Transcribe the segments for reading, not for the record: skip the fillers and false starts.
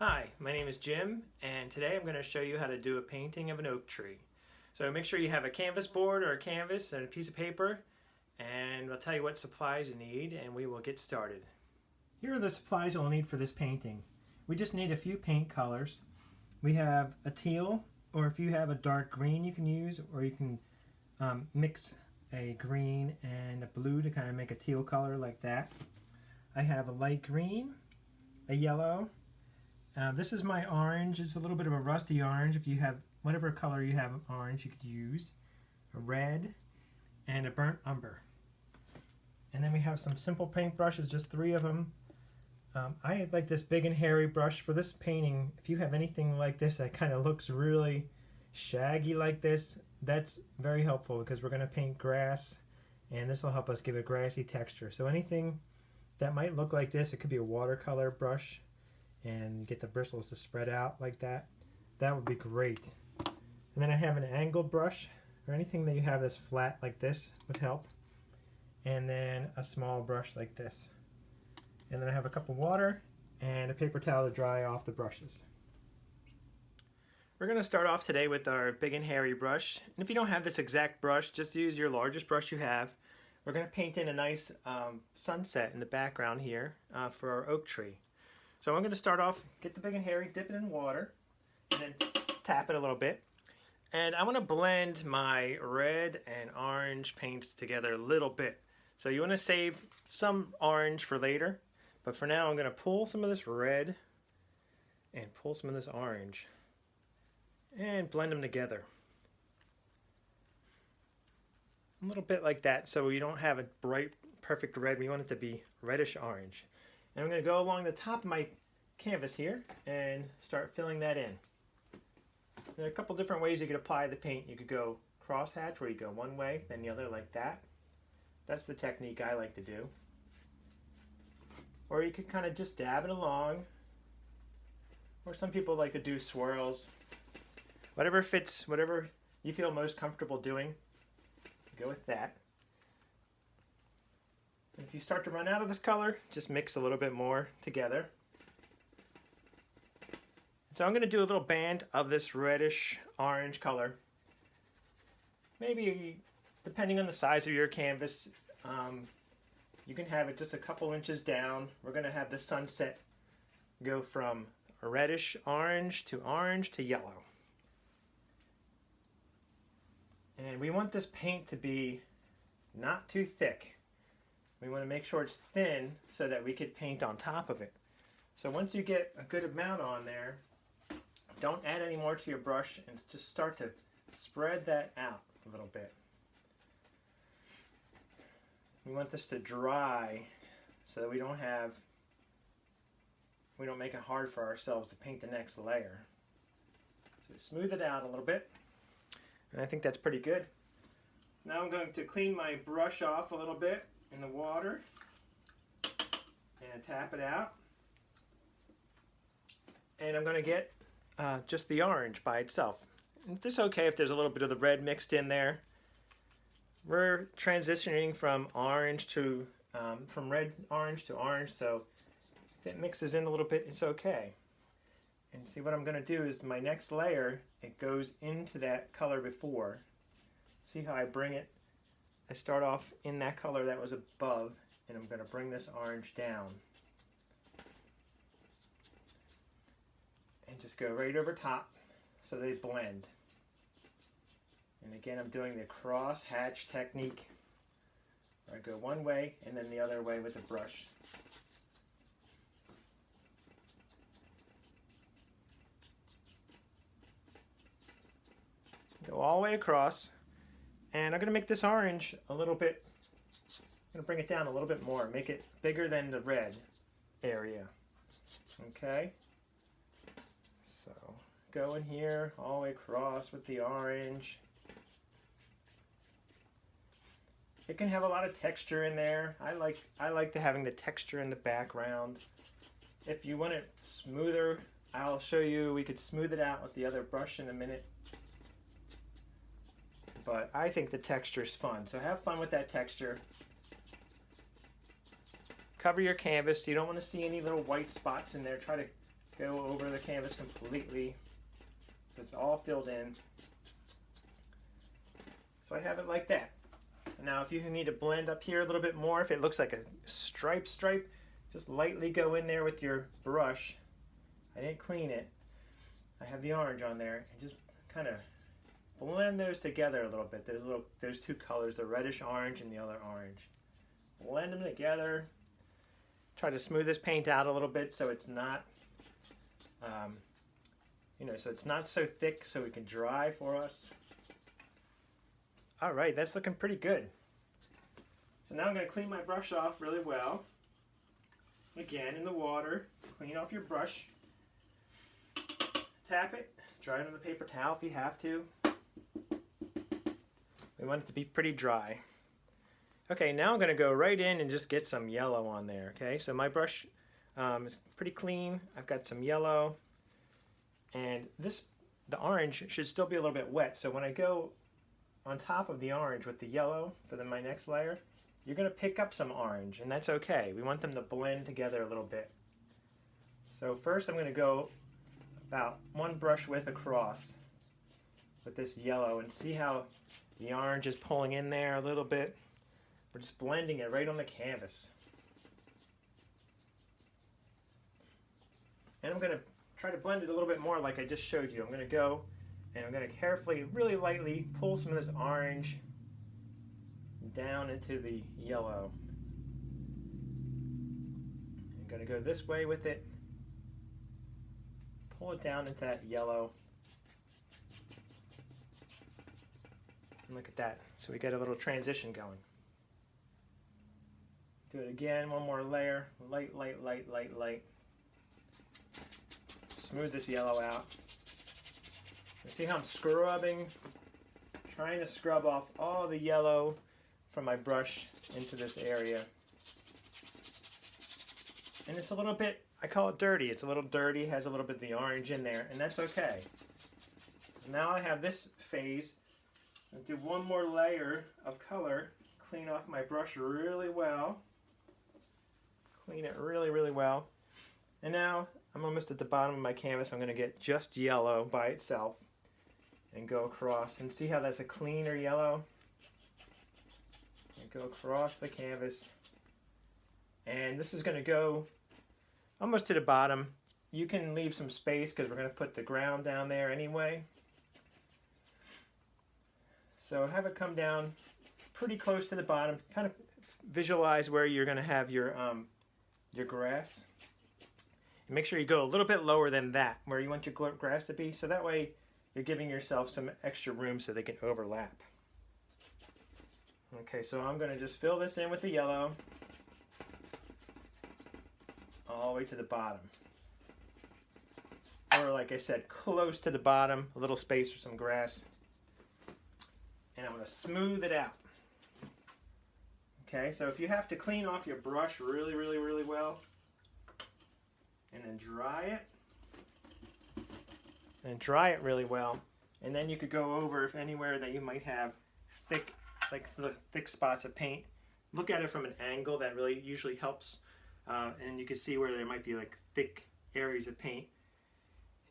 Hi, my name is Jim, and today I'm going to show you how to do a painting of an oak tree. So make sure you have a canvas board or a canvas and a piece of paper, and I'll tell you what supplies you need and we will get started. Here are the supplies you'll need for this painting. We just need a few paint colors. We have a teal, or if you have a dark green you can use, or you can mix a green and a blue to kind of make a teal color like that. I have a light green, a yellow. This is my orange. It's a little bit of a rusty orange. If you have whatever color you have orange, you could use a red and a burnt umber. And then we have some simple paint brushes, just 3 of them. I like this big and hairy brush for this painting. If you have anything like this that kind of looks really shaggy like this, that's very helpful because we're going to paint grass, and this will help us give a grassy texture. So anything that might look like this, it could be a watercolor brush, and get the bristles to spread out like that. That would be great. And then I have an angled brush, or anything that you have that's flat like this would help. And then a small brush like this. And then I have a cup of water and a paper towel to dry off the brushes. We're going to start off today with our big and hairy brush. And if you don't have this exact brush, just use your largest brush you have. We're going to paint in a nice sunset in the background here for our oak tree. So I'm going to start off, get the big and hairy, dip it in water, and then tap it a little bit. And I want to blend my red and orange paints together a little bit. So you want to save some orange for later, but for now I'm going to pull some of this red and pull some of this orange and blend them together. A little bit like that, so you don't have a bright, perfect red. We want it to be reddish orange. And I'm going to go along the top of my canvas here and start filling that in. There are a couple different ways you could apply the paint. You could go crosshatch, where you go one way, then the other like that. That's the technique I like to do. Or you could kind of just dab it along. Or some people like to do swirls. Whatever fits, whatever you feel most comfortable doing, go with that. If you start to run out of this color, just mix a little bit more together. So I'm going to do a little band of this reddish orange color. Maybe, depending on the size of your canvas, you can have it just a couple inches down. We're going to have the sunset go from a reddish orange to yellow. And we want this paint to be not too thick. We want to make sure it's thin so that we could paint on top of it. So once you get a good amount on there, don't add any more to your brush and just start to spread that out a little bit. We want this to dry so that we don't make it hard for ourselves to paint the next layer. So smooth it out a little bit, and I think that's pretty good. Now I'm going to clean my brush off a little bit in the water and tap it out, and I'm going to get just the orange by itself. And it's okay if there's a little bit of the red mixed in there. We're transitioning from orange to from red orange to orange, so if it mixes in a little bit, it's okay. And see, what I'm going to do is my next layer, it goes into that color before. See how I bring it? I start off in that color that was above, and I'm going to bring this orange down. And just go right over top so they blend. And again, I'm doing the cross hatch technique, where I go one way and then the other way with the brush. Go all the way across. And I'm going to make this orange a little bit, I'm going to bring it down a little bit more, make it bigger than the red area. Okay? So go in here all the way across with the orange. It can have a lot of texture in there. I like having the texture in the background. If you want it smoother, I'll show you, we could smooth it out with the other brush in a minute. But I think the texture is fun, so have fun with that texture. Cover your canvas. You don't want to see any little white spots in there. Try to go over the canvas completely so it's all filled in. So I have it like that. Now if you need to blend up here a little bit more, if it looks like a stripe, just lightly go in there with your brush. I didn't clean it. I have the orange on there, and just kind of blend those together a little bit. Those two colors, the reddish orange and the other orange. Blend them together. Try to smooth this paint out a little bit so it's not, so it's not so thick, so it can dry for us. All right, that's looking pretty good. So now I'm going to clean my brush off really well. Again, in the water, clean off your brush. Tap it, dry it on the paper towel if you have to. We want it to be pretty dry. Okay, now I'm going to go right in and just get some yellow on there. Okay, so my brush is pretty clean. I've got some yellow, and the orange should still be a little bit wet. So when I go on top of the orange with the yellow for my next layer, you're going to pick up some orange, and that's okay. We want them to blend together a little bit. So first I'm going to go about one brush width across with this yellow and see how the orange is pulling in there a little bit. We're just blending it right on the canvas. And I'm going to try to blend it a little bit more like I just showed you. I'm going to go and I'm going to carefully, really lightly pull some of this orange down into the yellow. I'm going to go this way with it. Pull it down into that yellow. And look at that. So we get a little transition going. Do it again, one more layer. Light, light, light, light, light. Smooth this yellow out. You see how I'm scrubbing? Trying to scrub off all the yellow from my brush into this area. And it's a little bit, I call it dirty. It's a little dirty, has a little bit of the orange in there, and that's okay. Now I have this phase. I'll do one more layer of color. Clean off my brush really well. Clean it really, really well. And now I'm almost at the bottom of my canvas. I'm going to get just yellow by itself and go across. And see how that's a cleaner yellow? And go across the canvas. And this is going to go almost to the bottom. You can leave some space because we're going to put the ground down there anyway. So have it come down pretty close to the bottom. Kind of visualize where you're going to have your grass. And make sure you go a little bit lower than that, where you want your grass to be, so that way you're giving yourself some extra room so they can overlap. Okay, so I'm going to just fill this in with the yellow all the way to the bottom. Or like I said, close to the bottom, a little space for some grass. And I'm going to smooth it out. Okay, so if you have to clean off your brush really, really, really well, and then dry it, and dry it really well, and then you could go over if anywhere that you might have thick, like the thick spots of paint. Look at it from an angle. That really usually helps, and you can see where there might be like thick areas of paint.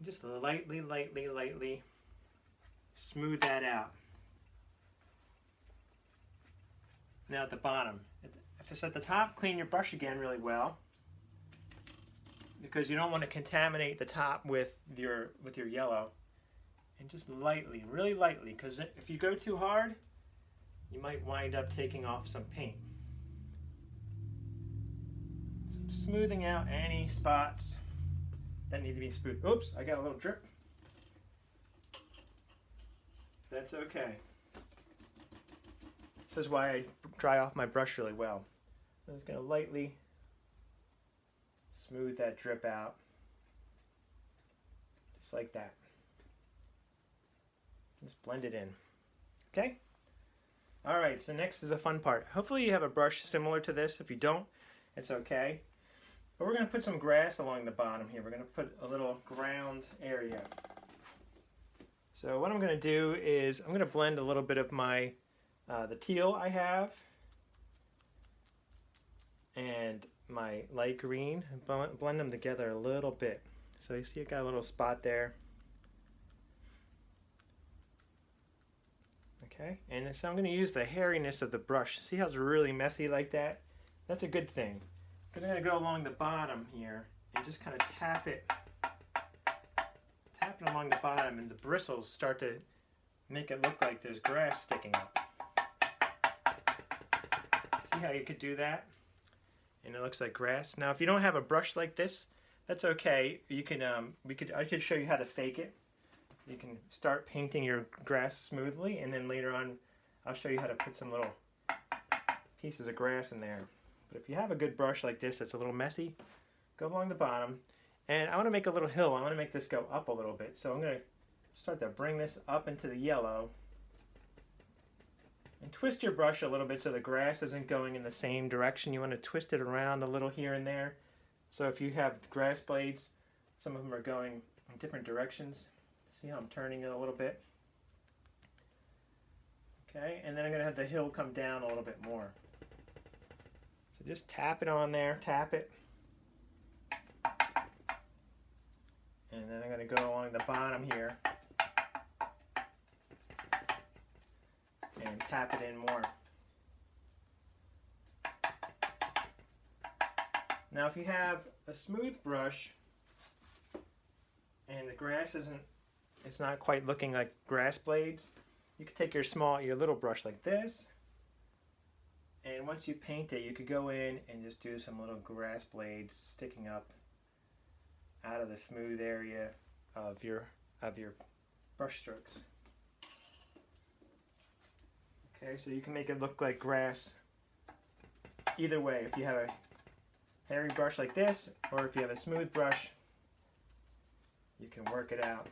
And just lightly, lightly, lightly smooth that out. Now at the bottom, if it's at the top, clean your brush again really well, because you don't want to contaminate the top with your yellow. And just lightly, really lightly, because if you go too hard, you might wind up taking off some paint. So I'm smoothing out any spots that need to be smoothed. Oops, I got a little drip. That's okay. This is why I dry off my brush really well. So I'm just going to lightly smooth that drip out. Just like that. Just blend it in. Okay? Alright, so next is the fun part. Hopefully you have a brush similar to this. If you don't, it's okay. But we're going to put some grass along the bottom here. We're going to put a little ground area. So what I'm going to do is I'm going to blend a little bit of my the teal I have and my light green, blend them together a little bit So you see it got a little spot there. Okay, and so I'm going to use the hairiness of the brush. See how it's really messy like that? That's a good thing. Then I'm going to go along the bottom here and just kind of tap it along the bottom, and the bristles start to make it look like there's grass sticking up. See how you could do that? And it looks like grass. Now if you don't have a brush like this, that's okay. You can I could show you how to fake it. You can start painting your grass smoothly, and then later on I'll show you how to put some little pieces of grass in there. But if you have a good brush like this that's a little messy, go along the bottom. And I want to make a little hill. I want to make this go up a little bit. So I'm going to start to bring this up into the yellow. And twist your brush a little bit so the grass isn't going in the same direction. You want to twist it around a little here and there. So if you have grass blades, some of them are going in different directions. See how I'm turning it a little bit? Okay, and then I'm going to have the hill come down a little bit more. So just tap it on there, tap it. And then I'm going to go along the bottom here and tap it in more. Now if you have a smooth brush and the grass it's not quite looking like grass blades, you could take your little brush like this, and once you paint it, you could go in and just do some little grass blades sticking up out of the smooth area of your brush strokes. Okay, so you can make it look like grass either way. If you have a hairy brush like this, or if you have a smooth brush, you can work it out.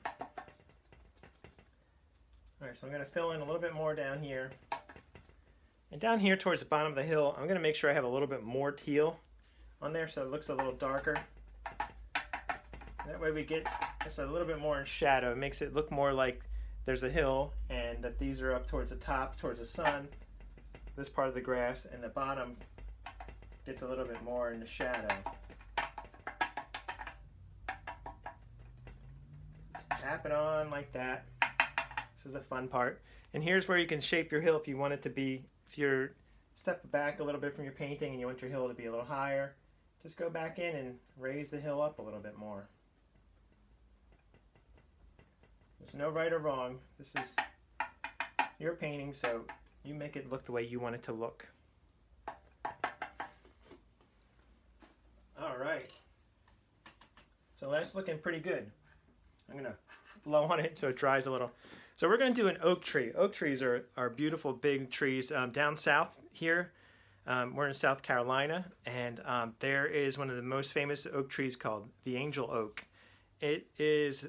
Alright, so I'm going to fill in a little bit more down here. And down here towards the bottom of the hill, I'm going to make sure I have a little bit more teal on there so it looks a little darker. That way we get just a little bit more in shadow. It makes it look more like there's a hill and that these are up towards the top, towards the sun, this part of the grass, and the bottom gets a little bit more in the shadow. Just tap it on like that. This is the fun part. And here's where you can shape your hill if you want it to be, if you're step back a little bit from your painting and you want your hill to be a little higher, just go back in and raise the hill up a little bit more. There's no right or wrong. This is your painting, so you make it look the way you want it to look. Alright. So that's looking pretty good. I'm going to blow on it so it dries a little. So we're going to do an oak tree. Oak trees are beautiful big trees. Down south here, we're in South Carolina, and there is one of the most famous oak trees called the angel oak. It is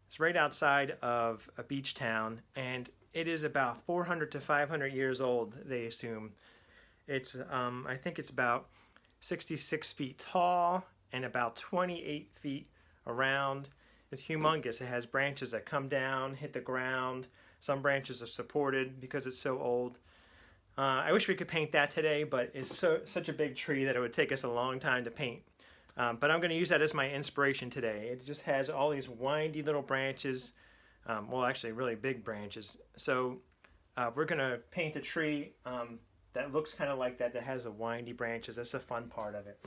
it's right outside of a beach town, and it is about 400 to 500 years old, they assume. It's I think it's about 66 feet tall and about 28 feet around. It's humongous. It has branches that come down, hit the ground. Some branches are supported because it's so old. I wish we could paint that today, but it's such a big tree that it would take us a long time to paint. But I'm going to use that as my inspiration today. It just has all these windy little branches, well actually really big branches. So we're going to paint a tree that looks kind of like that, that has the windy branches. That's the fun part of it.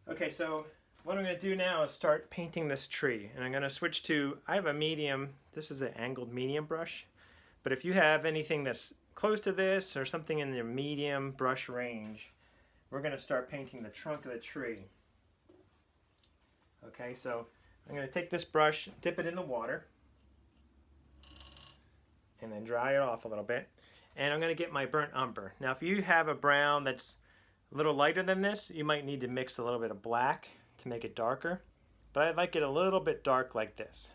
Okay, so what I'm going to do now is start painting this tree. And I'm going to switch to, I have a medium, this is the angled medium brush. But if you have anything that's close to this or something in the medium brush range, we're going to start painting the trunk of the tree. Okay, so I'm going to take this brush, dip it in the water, and then dry it off a little bit. And I'm going to get my burnt umber. Now if you have a brown that's a little lighter than this, you might need to mix a little bit of black to make it darker. But I like it a little bit dark like this.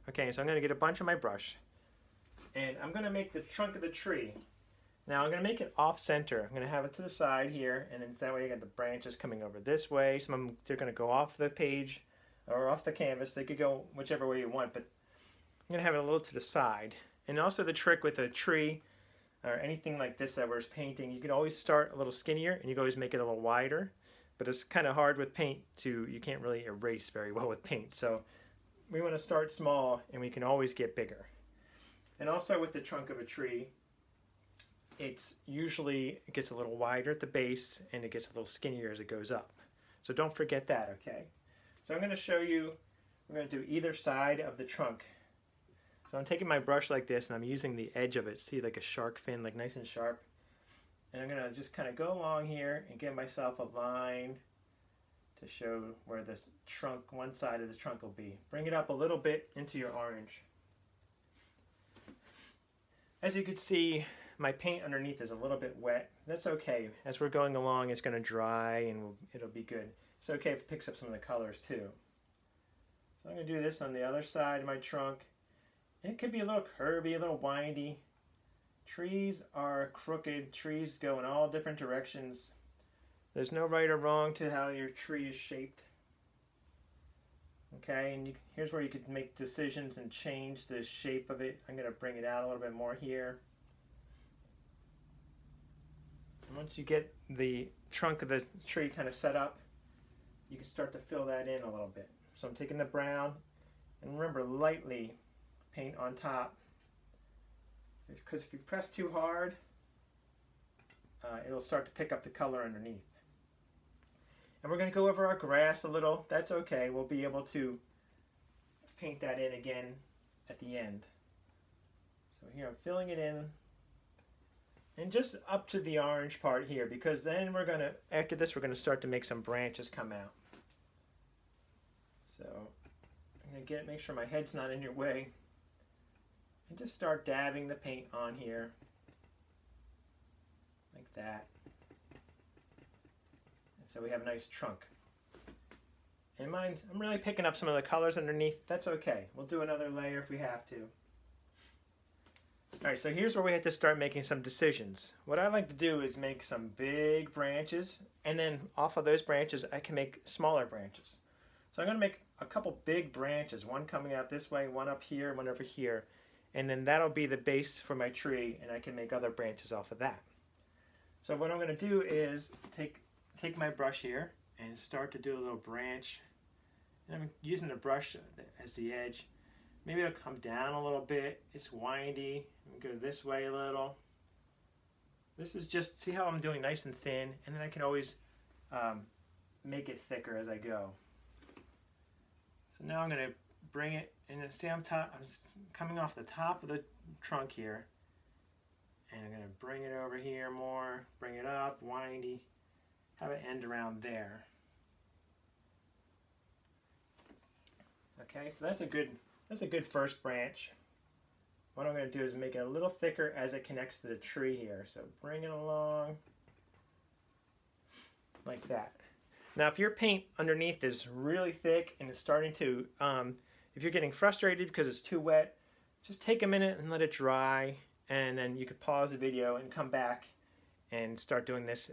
Okay, so I'm going to get a bunch of my brush. And I'm going to make the trunk of the tree. Now I'm going to make it off center. I'm going to have it to the side here, and then that way you got the branches coming over this way. Some of them, they're going to go off the page or off the canvas. They could go whichever way you want, but I'm going to have it a little to the side. And also the trick with a tree or anything like this that we're painting, you can always start a little skinnier and you can always make it a little wider. but it's kind of hard with paint you can't really erase very well with paint. So we want to start small and we can always get bigger. And also with the trunk of a tree, it gets a little wider at the base and it gets a little skinnier as it goes up. So don't forget that, okay? So I'm going to show you, we're going to do either side of the trunk. So I'm taking my brush like this and I'm using the edge of it, see, like a shark fin, like nice and sharp. And I'm going to just kind of go along here and give myself a line to show where this trunk, one side of the trunk will be. Bring it up a little bit into your orange. As you can see, my paint underneath is a little bit wet. That's okay. As we're going along, it's going to dry and it'll be good. It's okay if it picks up some of the colors too. So I'm going to do this on the other side of my trunk. And it could be a little curvy, a little windy. Trees are crooked. Trees go in all different directions. There's no right or wrong to how your tree is shaped. Okay, and here's where you could make decisions and change the shape of it. I'm going to bring it out a little bit more here. And once you get the trunk of the tree kind of set up, you can start to fill that in a little bit. So I'm taking the brown, and remember, lightly paint on top, because if you press too hard, it'll start to pick up the color underneath. And we're going to go over our grass a little. That's okay. We'll be able to paint that in again at the end. So here I'm filling it in. And just up to the orange part here, because then after this, we're going to start to make some branches come out. So I'm going to make sure my head's not in your way. And just start dabbing the paint on here. Like that. And so we have a nice trunk. And I'm really picking up some of the colors underneath. That's okay. We'll do another layer if we have to. Alright, so here's where we have to start making some decisions. What I like to do is make some big branches, and then off of those branches I can make smaller branches. So I'm going to make a couple big branches, one coming out this way, one up here, one over here, and then that'll be the base for my tree, and I can make other branches off of that. So what I'm going to do is take my brush here and start to do a little branch. And I'm using the brush as the edge. Maybe it'll come down a little bit. It's windy. Go this way a little. This is just, see how I'm doing nice and thin, and then I can always make it thicker as I go. So now I'm going to bring it, and see I'm coming off the top of the trunk here, and I'm going to bring it over here more, bring it up, windy, have it end around there. Okay, so that's a good first branch. What I'm going to do is make it a little thicker as it connects to the tree here. So bring it along like that. Now if your paint underneath is really thick and it's starting to, if you're getting frustrated because it's too wet, just take a minute and let it dry, and then you could pause the video and come back and start doing this.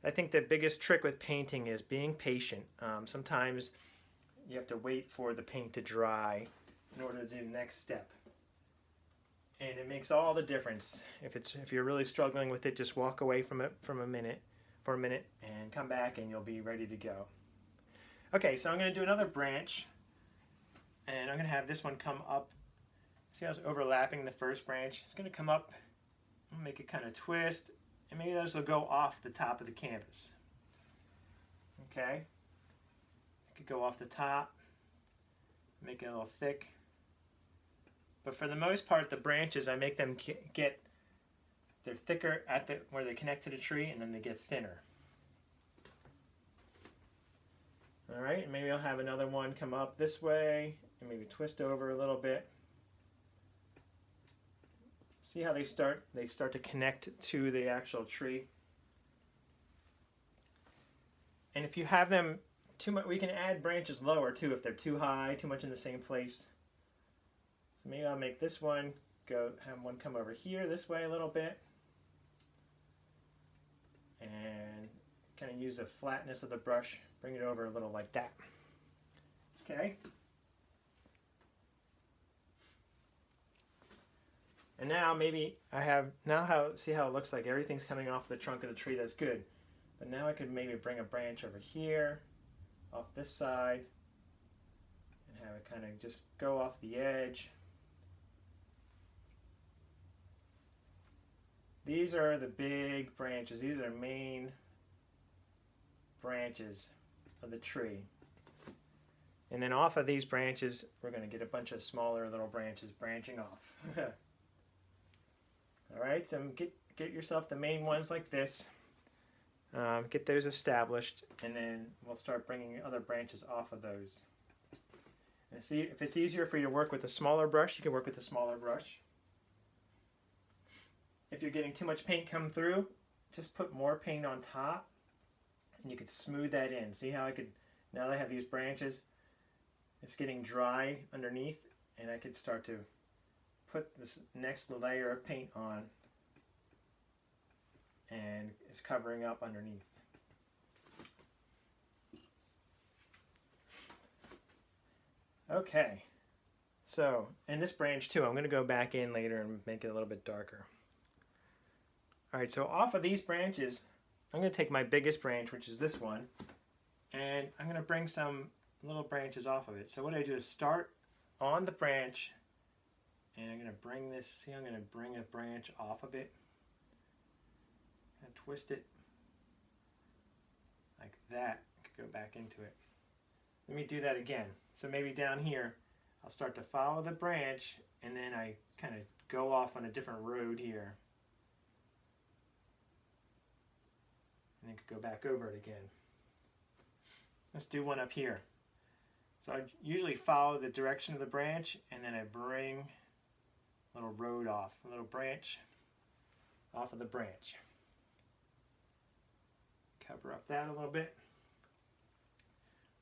I think the biggest trick with painting is being patient. Sometimes you have to wait for the paint to dry in order to do the next step. And it makes all the difference. If you're really struggling with it, just walk away from it for a minute and come back and you'll be ready to go. Okay, so I'm going to do another branch, and I'm going to have this one come up. See how it's overlapping the first branch? It's going to come up, make it kind of twist, and maybe this will go off the top of the canvas. Okay, it could go off the top, make it a little thick. But for the most part, the branches, I make them they're thicker at where they connect to the tree, and then they get thinner. All right, and maybe I'll have another one come up this way, and maybe twist over a little bit. See how they start to connect to the actual tree. And if you have them too much, we can add branches lower too if they're too high, too much in the same place. So maybe I'll make this one have one come over here this way a little bit, and kind of use the flatness of the brush, bring it over a little like that. Okay. And now maybe see how it looks like everything's coming off the trunk of the tree. That's good. But now I could maybe bring a branch over here, off this side, and have it kind of just go off the edge. These are the big branches. These are the main branches of the tree. And then off of these branches, we're going to get a bunch of smaller little branches branching off. All right, so get yourself the main ones like this. Get those established, and then we'll start bringing other branches off of those. And see, if it's easier for you to work with a smaller brush, you can work with a smaller brush. If you're getting too much paint come through, just put more paint on top, and you could smooth that in. See how I could, now that I have these branches, it's getting dry underneath, and I could start to put this next layer of paint on, and it's covering up underneath. Okay, so, and this branch too, I'm going to go back in later and make it a little bit darker. Alright, so off of these branches, I'm going to take my biggest branch, which is this one, and I'm going to bring some little branches off of it. So what I do is start on the branch, and I'm going to bring this, see, I'm going to bring a branch off of it, and twist it like that. I could go back into it. Let me do that again. So maybe down here, I'll start to follow the branch, and then I kind of go off on a different road here. And then could go back over it again. Let's do one up here. So I usually follow the direction of the branch, and then I bring a little road off, a little branch off of the branch. Cover up that a little bit.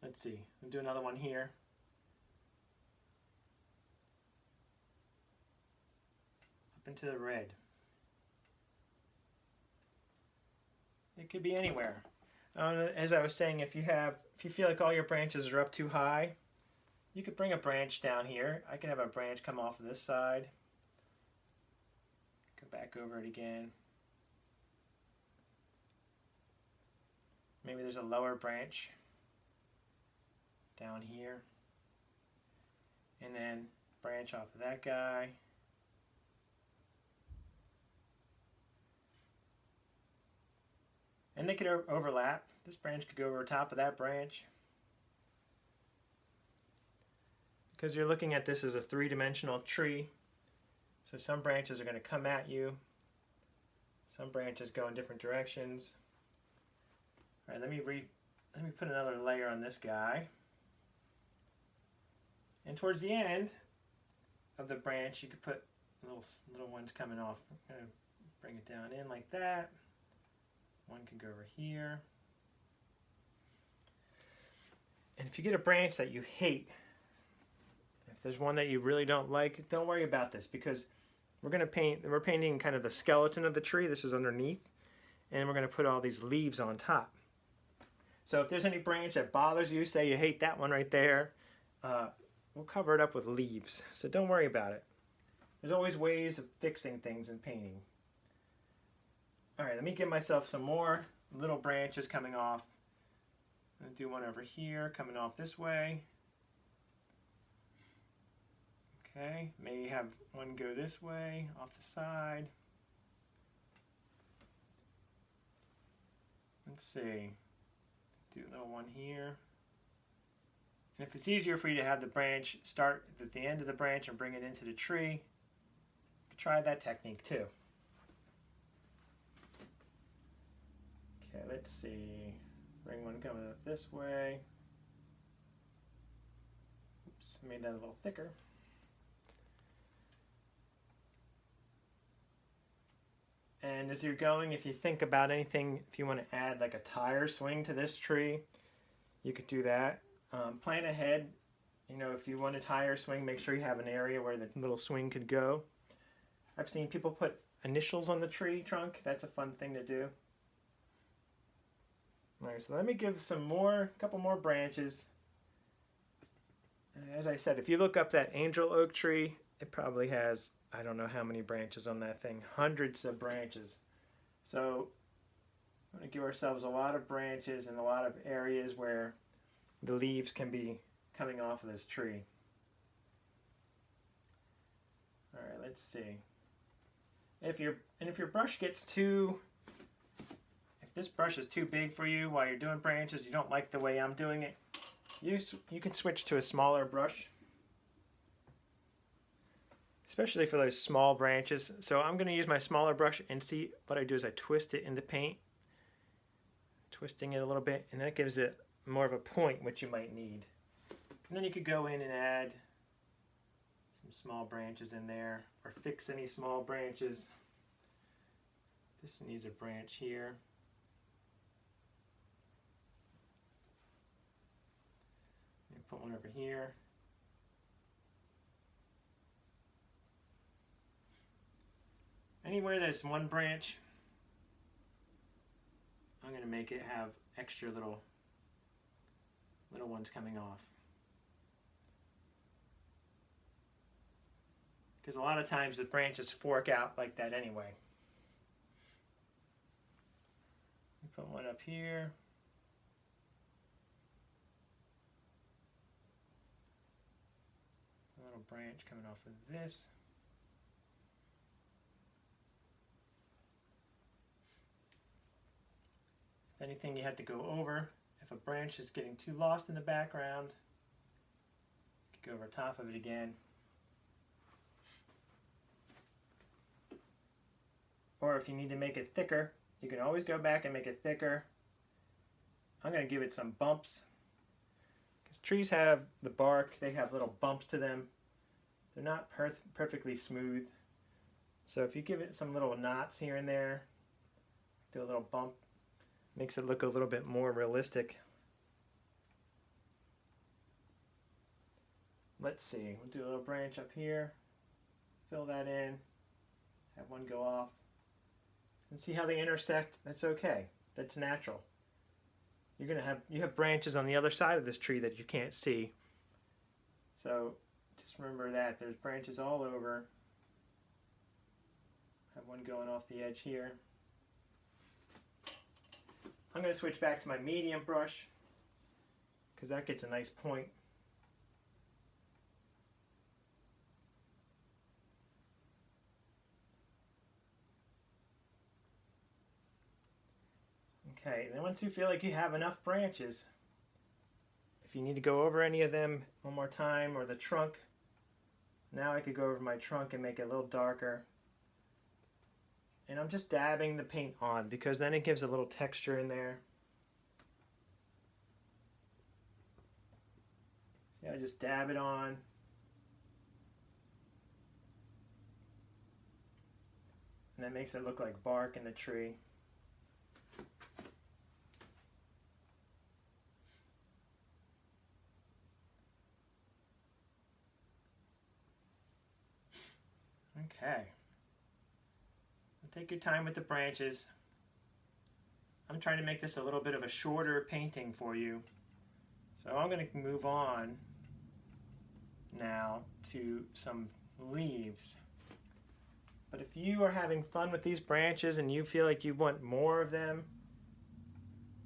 Let's see, I'll do another one here. Up into the red. It could be anywhere. As I was saying, if you feel like all your branches are up too high, you could bring a branch down here. I can have a branch come off of this side. Go back over it again. Maybe there's a lower branch down here. And then branch off of that guy. And they could overlap. This branch could go over top of that branch. Because you're looking at this as a three-dimensional tree. So some branches are going to come at you. Some branches go in different directions. All right, let me put another layer on this guy. And towards the end of the branch, you could put little ones coming off. I'm going to bring it down in like that. One can go over here. And if you get a branch that you hate, if there's one that you really don't like, don't worry about this, because we're painting kind of the skeleton of the tree. This is underneath, and we're going to put all these leaves on top. So if there's any branch that bothers you, say you hate that one right there, we'll cover it up with leaves. So don't worry about it. There's always ways of fixing things in painting. Alright, let me give myself some more little branches coming off. I'm going to do one over here, coming off this way. Okay, maybe have one go this way, off the side. Let's see. Do a little one here. And if it's easier for you to have the branch start at the end of the branch and bring it into the tree, you can try that technique too. Okay, let's see. Bring one coming up this way. Oops, made that a little thicker. And as you're going, if you think about anything, if you want to add like a tire swing to this tree, you could do that. Plan ahead. You know, if you want a tire swing, make sure you have an area where the little swing could go. I've seen people put initials on the tree trunk. That's a fun thing to do. Alright, so let me give a couple more branches. And as I said, if you look up that angel oak tree, it probably has, I don't know how many branches on that thing, hundreds of branches. So We want to give ourselves a lot of branches and a lot of areas where the leaves can be coming off of this tree. All right, let's see. If your brush gets too, if this brush is too big for you while you're doing branches, you don't like the way I'm doing it, you can switch to a smaller brush, especially for those small branches. So I'm going to use my smaller brush, and see what I do is I twist it in the paint, twisting it a little bit, and that gives it more of a point, which you might need. And then you could go in and add some small branches in there, or fix any small branches. This needs a branch here. Put one over here. Anywhere there's one branch, I'm going to make it have extra little ones coming off. Because a lot of times the branches fork out like that anyway. Put one up here. A little branch coming off of this. If anything you had to go over, if a branch is getting too lost in the background, you could go over top of it again. Or if you need to make it thicker, you can always go back and make it thicker. I'm going to give it some bumps. Because trees have the bark, they have little bumps to them. They're not perfectly smooth. So if you give it some little knots here and there, do a little bump, makes it look a little bit more realistic. Let's see, we'll do a little branch up here, fill that in, have one go off. And see how they intersect? That's okay. That's natural. You have branches on the other side of this tree that you can't see. So just remember that there's branches all over. Have one going off the edge here. I'm going to switch back to my medium brush because that gets a nice point. Okay, then once you feel like you have enough branches, if you need to go over any of them one more time, or the trunk, now I could go over my trunk and make it a little darker. And I'm just dabbing the paint on because then it gives a little texture in there. See, I just dab it on. And that makes it look like bark in the tree. Okay. Take your time with the branches. I'm trying to make this a little bit of a shorter painting for you. So I'm going to move on now to some leaves. But if you are having fun with these branches and you feel like you want more of them,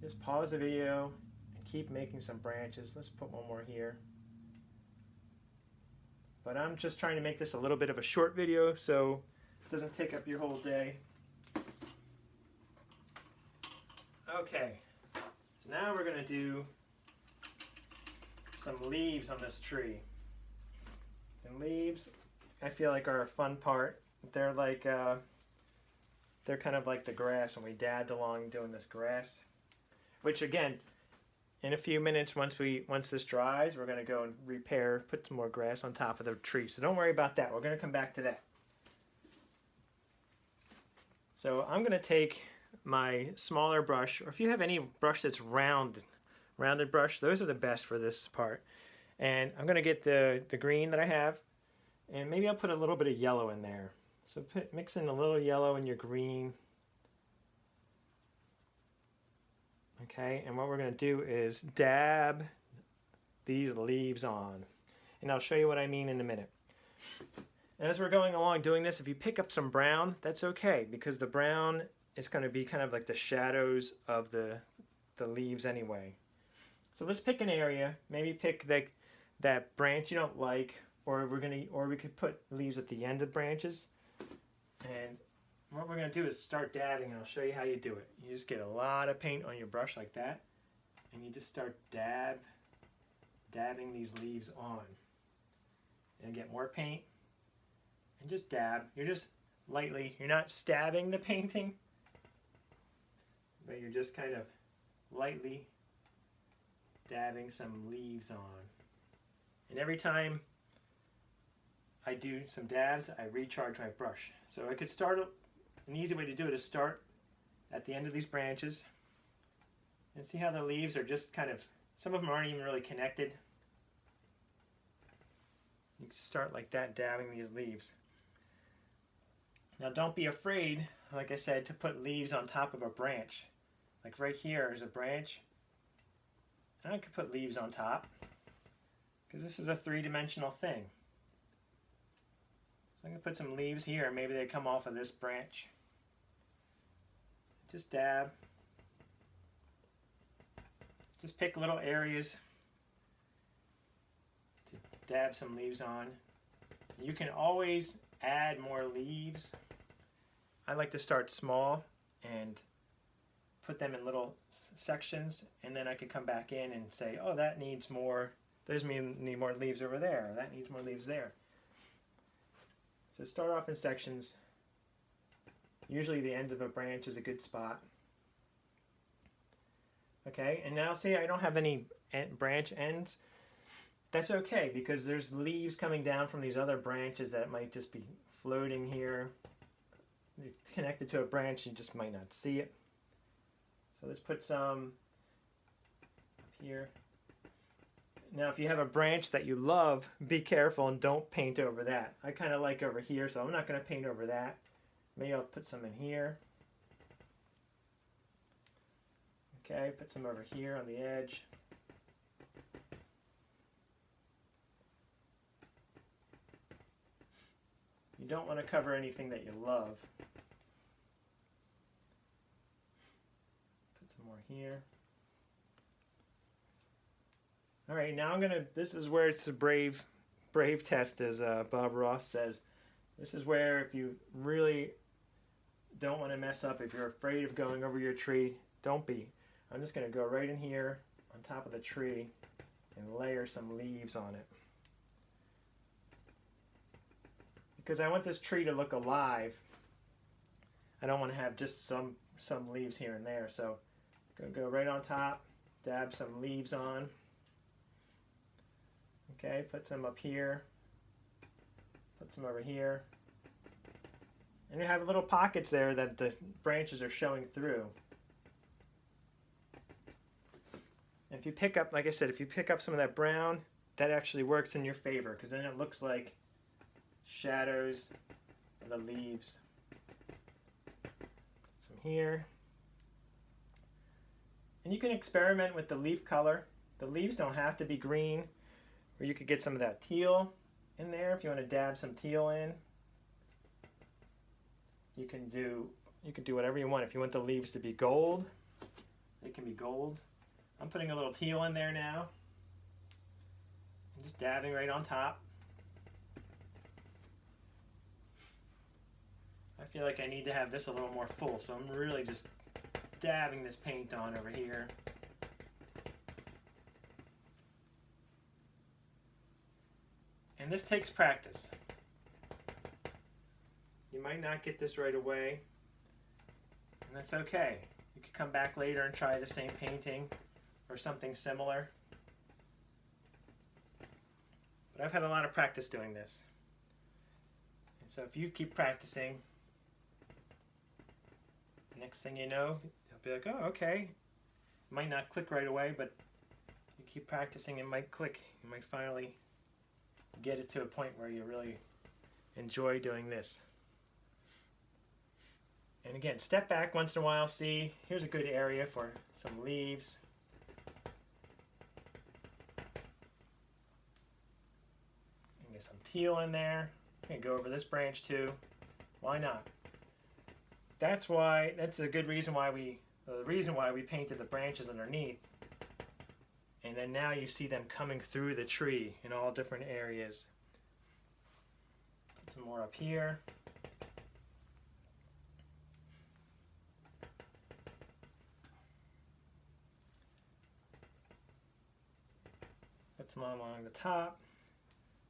just pause the video and keep making some branches. Let's put one more here. But I'm just trying to make this a little bit of a short video so it doesn't take up your whole day. Okay, so now we're going to do some leaves on this tree. And leaves, I feel like, are a fun part. They're like, they're kind of like the grass when we dabbed along doing this grass. Which again, in a few minutes, once this dries, we're going to go and put some more grass on top of the tree. So don't worry about that. We're going to come back to that. So I'm going to take my smaller brush, or if you have any brush that's rounded brush, those are the best for this part. And I'm going to get the green that I have, and maybe I'll put a little bit of yellow in there. So mix in a little yellow in your green. Okay, and what we're going to do is dab these leaves on. And I'll show you what I mean in a minute. And as we're going along doing this, if you pick up some brown, that's okay, because the brown it's going to be kind of like the shadows of the leaves anyway. So let's pick an area. Maybe pick that branch you don't like, or we could put leaves at the end of branches. And what we're going to do is start dabbing, and I'll show you how you do it. You just get a lot of paint on your brush like that, and you just start dabbing these leaves on. And get more paint, and just dab. You're just lightly, you're not stabbing the painting, but you're just kind of lightly dabbing some leaves on. And every time I do some dabs, I recharge my brush. So I could start, an easy way to do it is start at the end of these branches, and see how the leaves are just kind of, some of them aren't even really connected. You can start like that, dabbing these leaves. Now don't be afraid, like I said, to put leaves on top of a branch. Like right here is a branch, and I could put leaves on top, because this is a three-dimensional thing. So I'm going to put some leaves here, and maybe they come off of this branch. Just dab. Just pick little areas to dab some leaves on. You can always add more leaves. I like to start small and put them in little sections, and then I could come back in and say, oh, that needs more, there's need more leaves over there, or that needs more leaves there. So start off in sections. Usually the end of a branch is a good spot. Okay, and now see, I don't have any branch ends. That's okay, because there's leaves coming down from these other branches that might just be floating here. You're connected to a branch, you just might not see it. So let's put some up here. Now if you have a branch that you love, be careful and don't paint over that. I kind of like over here, so I'm not going to paint over that. Maybe I'll put some in here. Okay, put some over here on the edge. You don't want to cover anything that you love. Put some more here. All right, now this is where it's a brave test, as Bob Ross says. This is where if you really don't want to mess up, if you're afraid of going over your tree, don't be. I'm just going to go right in here on top of the tree and layer some leaves on it. Because I want this tree to look alive. I don't want to have just some leaves here and there. So go right on top, dab some leaves on. Okay, put some up here, put some over here. And you have little pockets there that the branches are showing through. And if you pick up, like I said, if you pick up some of that brown, that actually works in your favor, because then it looks like shadows of the leaves. Some here. And you can experiment with the leaf color. The leaves don't have to be green, or you could get some of that teal in there if you want to dab some teal in. You can do whatever you want. If you want the leaves to be gold, they can be gold. I'm putting a little teal in there now. And just dabbing right on top. I feel like I need to have this a little more full, so I'm really just dabbing this paint on over here. And this takes practice. You might not get this right away, and that's okay. You could come back later and try the same painting or something similar. But I've had a lot of practice doing this. And so if you keep practicing, next thing you know, you'll be like, oh, okay. It might not click right away, but you keep practicing, it might click. You might finally get it to a point where you really enjoy doing this. And again, step back once in a while, see, here's a good area for some leaves. And get some teal in there. You can go over this branch too. Why not? that's a good reason why we painted the branches underneath. And then now you see them coming through the tree in all different areas. Put some more up here. Put some along the top.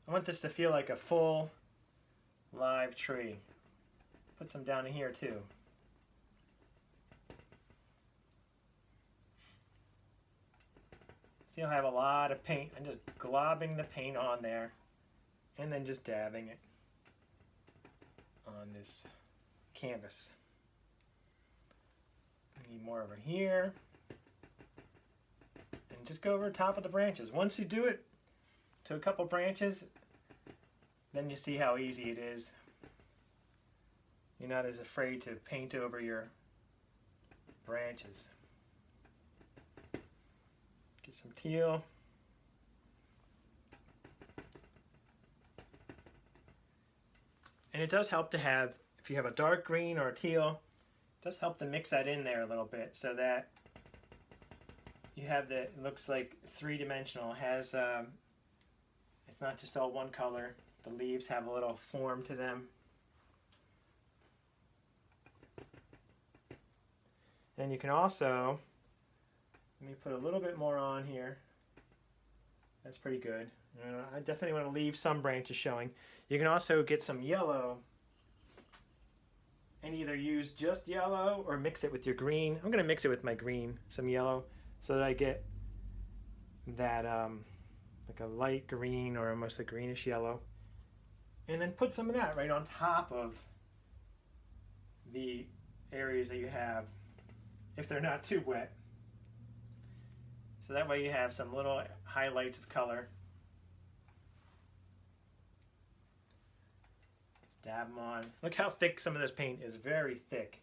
I want this to feel like a full live tree. Put some down in here too. See, I have a lot of paint. I'm just globbing the paint on there and then just dabbing it on this canvas. I need more over here. And just go over the top of the branches. Once you do it to a couple branches, then you see how easy it is. You're not as afraid to paint over your branches. Get some teal. And it does help to have, if you have a dark green or a teal, it does help to mix that in there a little bit so that you have the, it looks like three-dimensional. It has, it's not just all one color. The leaves have a little form to them. And you can also, let me put a little bit more on here. That's pretty good. I definitely want to leave some branches showing. You can also get some yellow and either use just yellow or mix it with your green. I'm going to mix it with my green, some yellow, so that I get that like a light green or almost a greenish yellow. And then put some of that right on top of the areas that you have, if they're not too wet. So that way you have some little highlights of color. Just dab them on. Look how thick some of this paint is, very thick.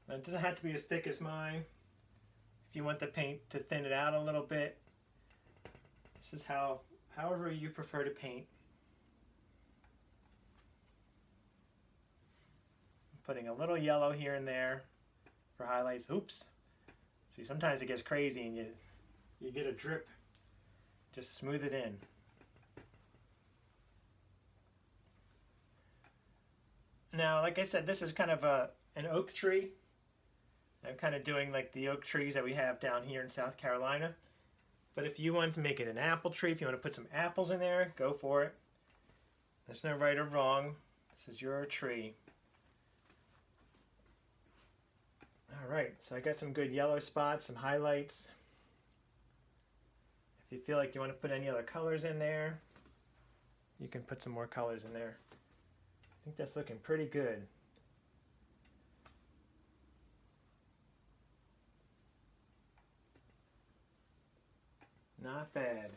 Now, it doesn't have to be as thick as mine. If you want the paint to thin it out a little bit, this is however you prefer to paint. I'm putting a little yellow here and there for highlights. Oops. See, sometimes it gets crazy and you get a drip. Just smooth it in. Now, like I said, this is kind of an oak tree. I'm kind of doing like the oak trees that we have down here in South Carolina. But if you want to make it an apple tree, if you want to put some apples in there, go for it. There's no right or wrong. This is your tree. Alright, so I got some good yellow spots, some highlights. If you feel like you want to put any other colors in there, you can put some more colors in there. I think that's looking pretty good. Not bad.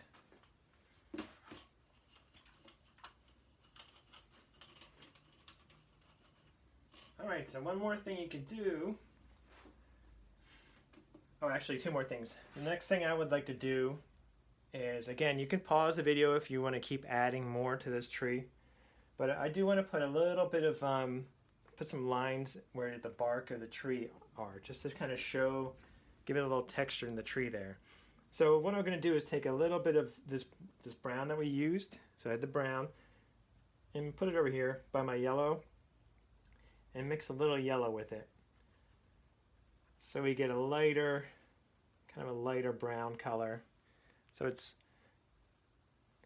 Alright, so one more thing you could do. Oh, actually two more things. The next thing I would like to do is, again, you can pause the video if you want to keep adding more to this tree. But I do want to put a little bit of, put some lines where the bark of the tree are, just to kind of show, give it a little texture in the tree there. So what I'm going to do is take a little bit of this brown that we used, so I had the brown, and put it over here by my yellow, and mix a little yellow with it. So we get a lighter, kind of a lighter brown color. So it's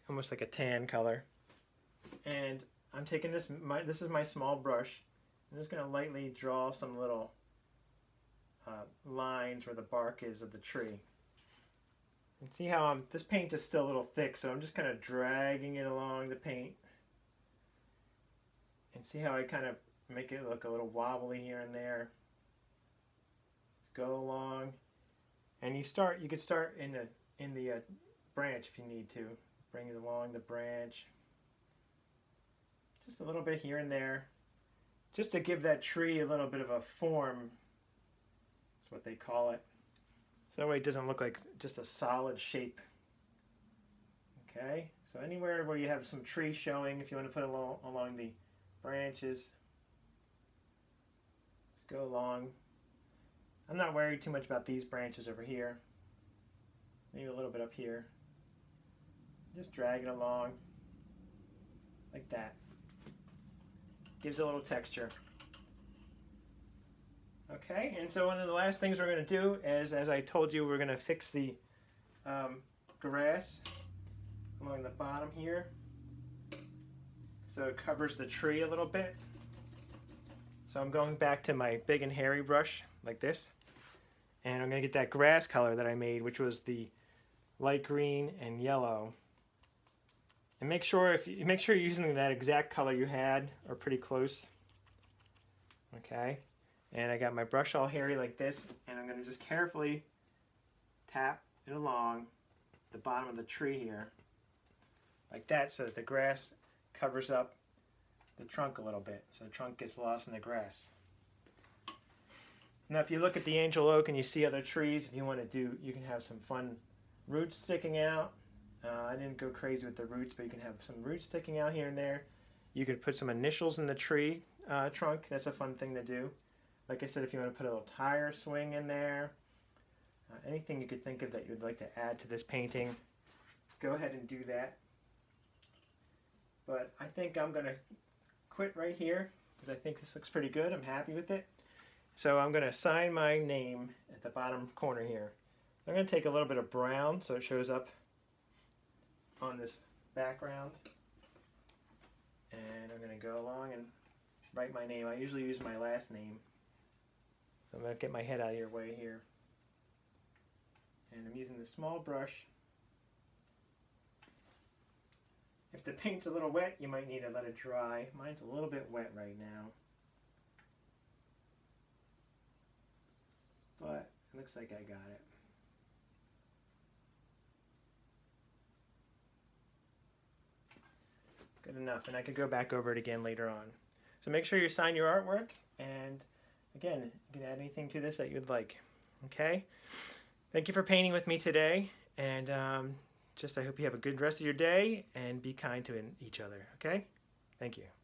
almost like a tan color. And I'm taking this is my small brush. I'm just going to lightly draw some little lines where the bark is of the tree. And see how this paint is still a little thick, so I'm just kind of dragging it along the paint. And see how I kind of make it look a little wobbly here and there. Go along, and you could start in the branch if you need to. Bring it along the branch. Just a little bit here and there, just to give that tree a little bit of a form. That's what they call it. So that way it doesn't look like just a solid shape. Okay, so anywhere where you have some tree showing, if you want to put along branches. Let's go along. I'm not worried too much about these branches over here. Maybe a little bit up here. Just drag it along like that. Gives a little texture. Okay, and so one of the last things we're going to do is, as I told you, we're going to fix the grass along the bottom here so it covers the tree a little bit. So I'm going back to my big and hairy brush like this, and I'm going to get that grass color that I made, which was the light green and yellow. And make sure you're using that exact color you had or pretty close. Okay. And I got my brush all hairy like this, and I'm going to just carefully tap it along the bottom of the tree here like that, so that the grass covers up the trunk a little bit, so the trunk gets lost in the grass. Now if you look at the angel oak and you see other trees, if you want to do, you can have some fun roots sticking out. I didn't go crazy with the roots, but you can have some roots sticking out here and there. You could put some initials in the tree trunk. That's a fun thing to do. Like I said, if you want to put a little tire swing in there, anything you could think of that you'd like to add to this painting, go ahead and do that. But I think I'm going to quit right here because I think this looks pretty good. I'm happy with it. So I'm going to sign my name at the bottom corner here. I'm going to take a little bit of brown so it shows up on this background. And I'm going to go along and write my name. I usually use my last name. So I'm going to get my head out of your way here. And I'm using the small brush. If the paint's a little wet, you might need to let it dry. Mine's a little bit wet right now. But it looks like I got it. Good enough, and I could go back over it again later on. So make sure you sign your artwork, and again, you can add anything to this that you'd like. Okay? Thank you for painting with me today, and I hope you have a good rest of your day, and be kind to each other. Okay? Thank you.